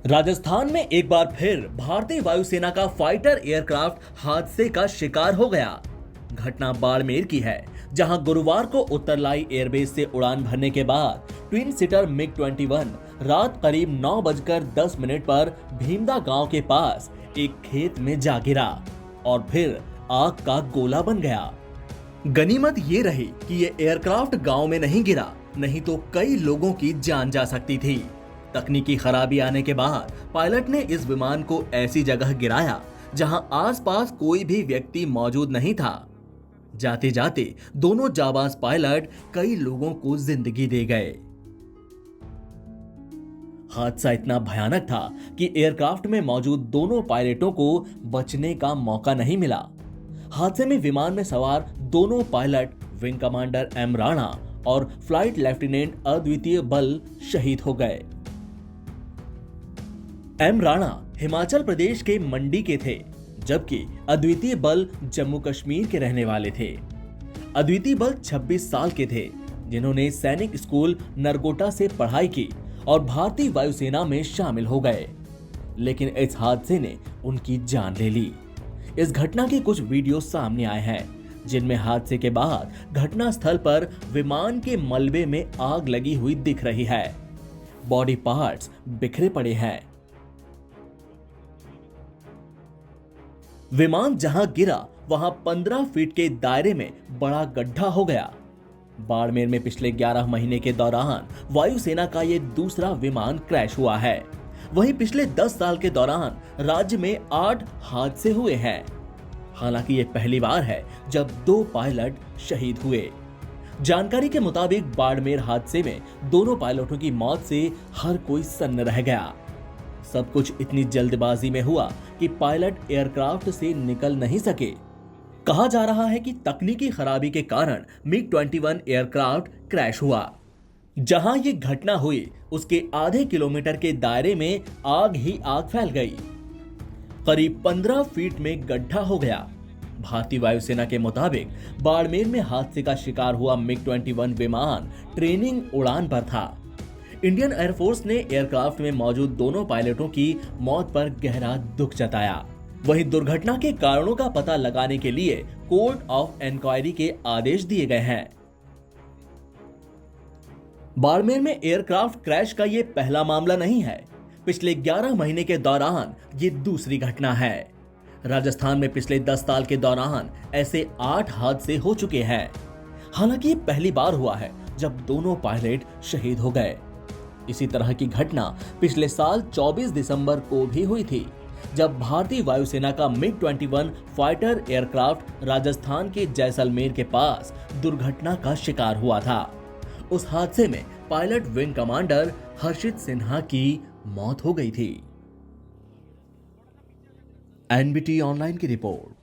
राजस्थान में एक बार फिर भारतीय वायुसेना का फाइटर एयरक्राफ्ट हादसे का शिकार हो गया। घटना बाड़मेर की है, जहां गुरुवार को उत्तरलाई एयरबेस से उड़ान भरने के बाद ट्विन सीटर MiG-21 रात करीब 9:10 पर भीमदा गांव के पास एक खेत में जा गिरा और फिर आग का गोला बन गया। गनीमत ये रही कि ये एयरक्राफ्ट गांव में नहीं गिरा, नहीं तो कई लोगों की जान जा सकती थी। तकनीकी खराबी आने के बाद पायलट ने इस विमान को ऐसी जगह गिराया जहां आसपास कोई भी व्यक्ति मौजूद नहीं था। जाते जाते दोनों जाबाज पायलट कई लोगों को जिंदगी दे गए। हादसा इतना भयानक था कि एयरक्राफ्ट में मौजूद दोनों पायलटों को बचने का मौका नहीं मिला। हादसे में विमान में सवार दोनों pilot wing commander M Rana और फ्लाइट लेफ्टिनेंट अद्वितीय बल शहीद हो गए। एम राणा हिमाचल प्रदेश के मंडी के थे, जबकि अद्वितीय बल जम्मू कश्मीर के रहने वाले थे। अद्वितीय बल 26 साल के थे, जिन्होंने सैनिक स्कूल नरगोटा से पढ़ाई की और भारतीय वायुसेना में शामिल हो गए, लेकिन इस हादसे ने उनकी जान ले ली। इस घटना के कुछ वीडियो सामने आए हैं, जिनमें हादसे के बाद घटना स्थल पर विमान के मलबे में आग लगी हुई दिख रही है। बॉडी पार्ट्स बिखरे पड़े हैं। विमान जहां गिरा वहां 15 फीट के दायरे में बड़ा गड्ढा हो गया। बाड़मेर में पिछले 11 महीने के दौरान वायुसेना का ये दूसरा विमान क्रैश हुआ है। वहीं पिछले 10 साल के दौरान राज्य में 8 हादसे हुए हैं। हालांकि ये पहली बार है जब 2 पायलट शहीद हुए। जानकारी के मुताबिक बाड़मेर हादसे में दोनों पायलटों की मौत से हर कोई सन्न रह गया। सब कुछ इतनी जल्दबाजी में हुआ कि पायलट एयरक्राफ्ट से निकल नहीं सके। कहा जा रहा है कि तकनीकी खराबी के कारण MiG-21 एयरक्राफ्ट क्रैश हुआ। जहां ये घटना हुई उसके आधे किलोमीटर के दायरे में आग ही आग फैल गई। करीब 15 फीट में गड्ढा हो गया। भारतीय वायुसेना के मुताबिक बाड़मेर में हादसे का शिकार हुआ MiG-21 विमान ट्रेनिंग उड़ान पर था। इंडियन एयरफोर्स ने एयरक्राफ्ट में मौजूद दोनों पायलटों की मौत पर गहरा दुख जताया। वहीं दुर्घटना के कारणों का पता लगाने के लिए कोर्ट ऑफ इंक्वायरी के आदेश दिए गए हैं। बाड़मेर में एयरक्राफ्ट क्रैश का ये पहला मामला नहीं है। पिछले 11 महीने के दौरान ये दूसरी घटना है। राजस्थान में पिछले 10 साल के दौरान ऐसे 8 हादसे हो चुके हैं। हालांकि ये पहली बार हुआ है जब दोनों पायलट शहीद हो गए। इसी तरह की घटना पिछले साल 24 दिसंबर को भी हुई थी, जब भारतीय वायुसेना का MiG-21 फाइटर एयरक्राफ्ट राजस्थान के जैसलमेर के पास दुर्घटना का शिकार हुआ था। उस हादसे में पायलट विंग कमांडर हर्षित सिन्हा की मौत हो गई थी। NBT ऑनलाइन की रिपोर्ट।